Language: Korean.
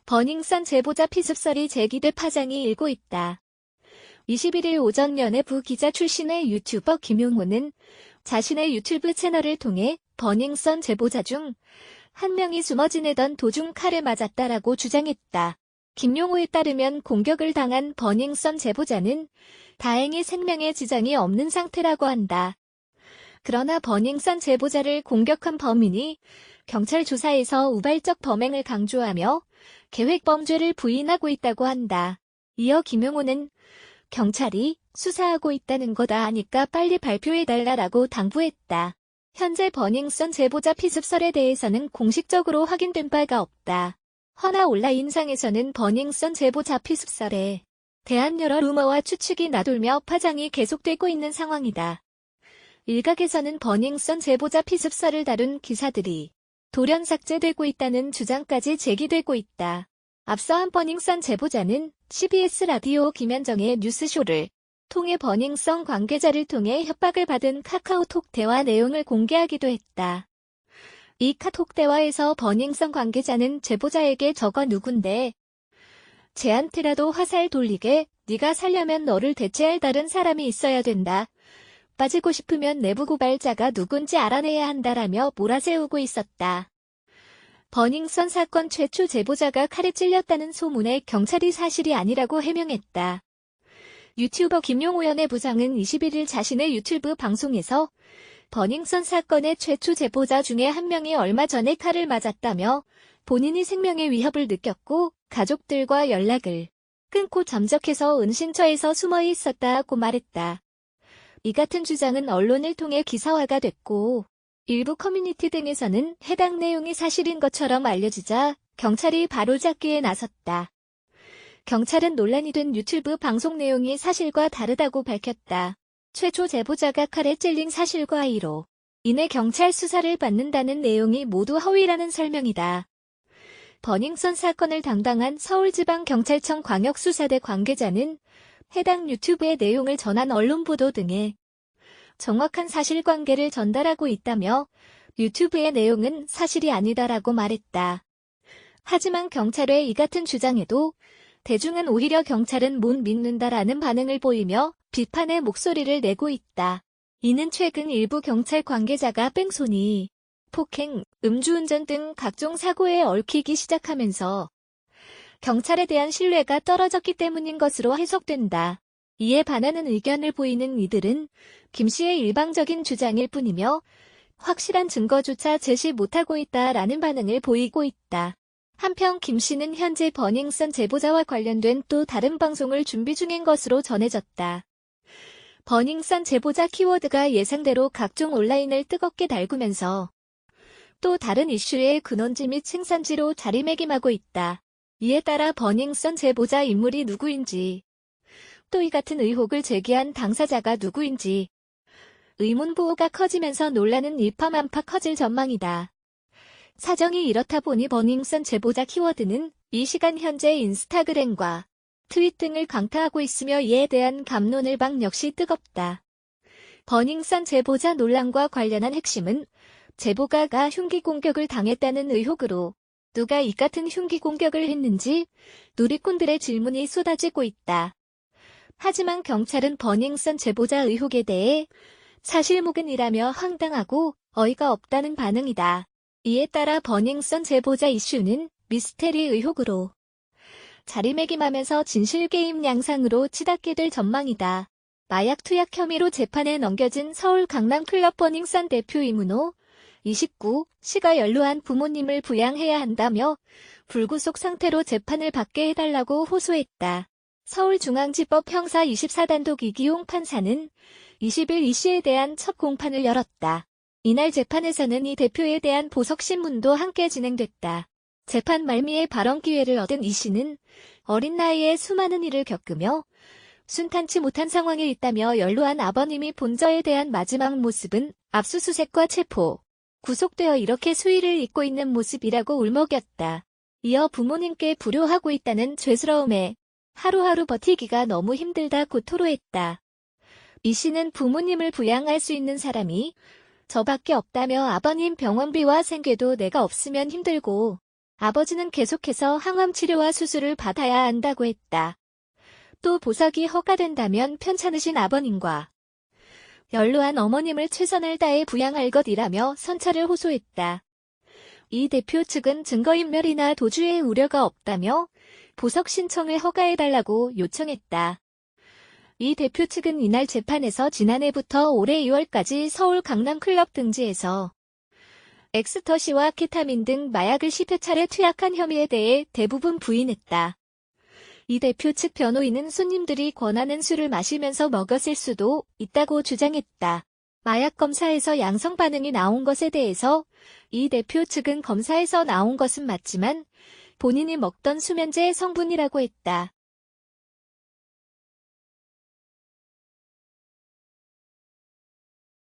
버닝썬 제보자 피습설이 제기돼 파장이 일고 있다. 21일 오전 연예부 기자 출신의 유튜버 김용호는 자신의 유튜브 채널을 통해 버닝썬 제보자 중 한 명이 숨어 지내던 도중 칼을 맞았다라고 주장했다. 김용호에 따르면 공격을 당한 버닝썬 제보자는 다행히 생명에 지장이 없는 상태라고 한다. 그러나 버닝썬 제보자를 공격한 범인이 경찰 조사에서 우발적 범행을 강조하며 계획 범죄를 부인하고 있다고 한다. 이어 김용호는 경찰이 수사하고 있다는 거다 하니까 빨리 발표해달라라고 당부했다. 현재 버닝썬 제보자 피습설에 대해서는 공식적으로 확인된 바가 없다. 허나 온라인상에서는 버닝썬 제보자 피습설에 대한 여러 루머와 추측이 나돌며 파장이 계속되고 있는 상황이다. 일각에서는 버닝썬 제보자 피습설을 다룬 기사들이 돌연 삭제되고 있다는 주장까지 제기되고 있다. 앞서 버닝썬 제보자는 CBS 라디오 김현정의 뉴스쇼를 통해 버닝썬 관계자를 통해 협박을 받은 카카오톡 대화 내용을 공개하기도 했다. 이 카톡 대화에서 버닝썬 관계자는 제보자에게 저거 누군데? 쟤한테라도 화살 돌리게 네가 살려면 너를 대체할 다른 사람이 있어야 된다. 빠지고 싶으면 내부 고발자가 누군지 알아내야 한다라며 몰아세우고 있었다. 버닝썬 사건 최초 제보자가 칼에 찔렸다는 소문에 경찰이 사실이 아니라고 해명했다. 유튜버 김용호 연예부장은 21일 자신의 유튜브 방송에서 버닝썬 사건의 최초 제보자 중에 한 명이 얼마 전에 칼을 맞았다며 본인이 생명의 위협을 느꼈고 가족들과 연락을 끊고 잠적해서 은신처에서 숨어 있었다고 말했다. 이 같은 주장은 언론을 통해 기사화가 됐고 일부 커뮤니티 등에서는 해당 내용이 사실인 것처럼 알려지자 경찰이 바로잡기에 나섰다. 경찰은 논란이 된 유튜브 방송 내용이 사실과 다르다고 밝혔다. 최초 제보자가 칼에 찔린 사실과 이로 인해 경찰 수사를 받는다는 내용이 모두 허위라는 설명이다. 버닝썬 사건을 담당한 서울지방경찰청 광역수사대 관계자는 해당 유튜브의 내용을 전한 언론 보도 등에 정확한 사실관계를 전달하고 있다며 유튜브의 내용은 사실이 아니다라고 말했다. 하지만 경찰의 이 같은 주장에도 대중은 오히려 경찰은 못 믿는다라는 반응을 보이며 비판의 목소리를 내고 있다. 이는 최근 일부 경찰 관계자가 뺑소니, 폭행, 음주운전 등 각종 사고에 얽히기 시작하면서 경찰에 대한 신뢰가 떨어졌기 때문인 것으로 해석된다. 이에 반하는 의견을 보이는 이들은 김 씨의 일방적인 주장일 뿐이며 확실한 증거조차 제시 못하고 있다라는 반응을 보이고 있다. 한편 김 씨는 현재 버닝썬 제보자와 관련된 또 다른 방송을 준비 중인 것으로 전해졌다. 버닝썬 제보자 키워드가 예상대로 각종 온라인을 뜨겁게 달구면서 또 다른 이슈의 근원지 및 생산지로 자리매김하고 있다. 이에 따라 버닝썬 제보자 인물이 누구인지, 또 이 같은 의혹을 제기한 당사자가 누구인지 의문부호가 커지면서 논란은 일파만파 커질 전망이다. 사정이 이렇다 보니 버닝썬 제보자 키워드는 이 시간 현재 인스타그램과 트윗 등을 강타하고 있으며 이에 대한 갑론을박 역시 뜨겁다. 버닝썬 제보자 논란과 관련한 핵심은 제보자가 흉기 공격을 당했다는 의혹으로 누가 이 같은 흉기 공격을 했는지 누리꾼들의 질문이 쏟아지고 있다. 하지만 경찰은 버닝썬 제보자 의혹에 대해 사실무근이라며 황당하고 어이가 없다는 반응이다. 이에 따라 버닝썬 제보자 이슈는 미스테리 의혹으로 자리매김하면서 진실게임 양상으로 치닫게 될 전망이다. 마약 투약 혐의로 재판에 넘겨진 서울 강남클럽 버닝썬 대표 이문호 29씨가 연루한 부모님을 부양해야 한다며 불구속 상태로 재판을 받게 해달라고 호소했다. 서울중앙지법 형사 24단독 이기용 판사는 20일 이 씨에 대한 첫 공판을 열었다. 이날 재판에서는 이 대표에 대한 보석신문도 함께 진행됐다. 재판 말미에 발언 기회를 얻은 이 씨는 어린 나이에 수많은 일을 겪으며 순탄치 못한 상황에 있다며 연루한 아버님이 본저에 대한 마지막 모습은 압수수색과 체포, 구속되어 이렇게 수위를 잇고 있는 모습이라고 울먹였다. 이어 부모님께 불효하고 있다는 죄스러움에 하루하루 버티기가 너무 힘들다고 토로했다. 이 씨는 부모님을 부양할 수 있는 사람이 저밖에 없다며 아버님 병원비와 생계도 내가 없으면 힘들고 아버지는 계속해서 항암 치료와 수술을 받아야 한다고 했다. 또 보석이 허가된다면 편찮으신 아버님과 연로한 어머님을 최선을 다해 부양할 것이라며 선처를 호소했다. 이 대표 측은 증거인멸이나 도주의 우려가 없다며 보석 신청을 허가해달라고 요청했다. 이 대표 측은 이날 재판에서 지난해부터 올해 2월까지 서울 강남 클럽 등지에서 엑스터시와 케타민 등 마약을 10여 차례 투약한 혐의에 대해 대부분 부인했다. 이 대표 측 변호인은 손님들이 권하는 술을 마시면서 먹었을 수도 있다고 주장했다. 마약 검사에서 양성 반응이 나온 것에 대해서 이 대표 측은 검사에서 나온 것은 맞지만 본인이 먹던 수면제 성분이라고 했다.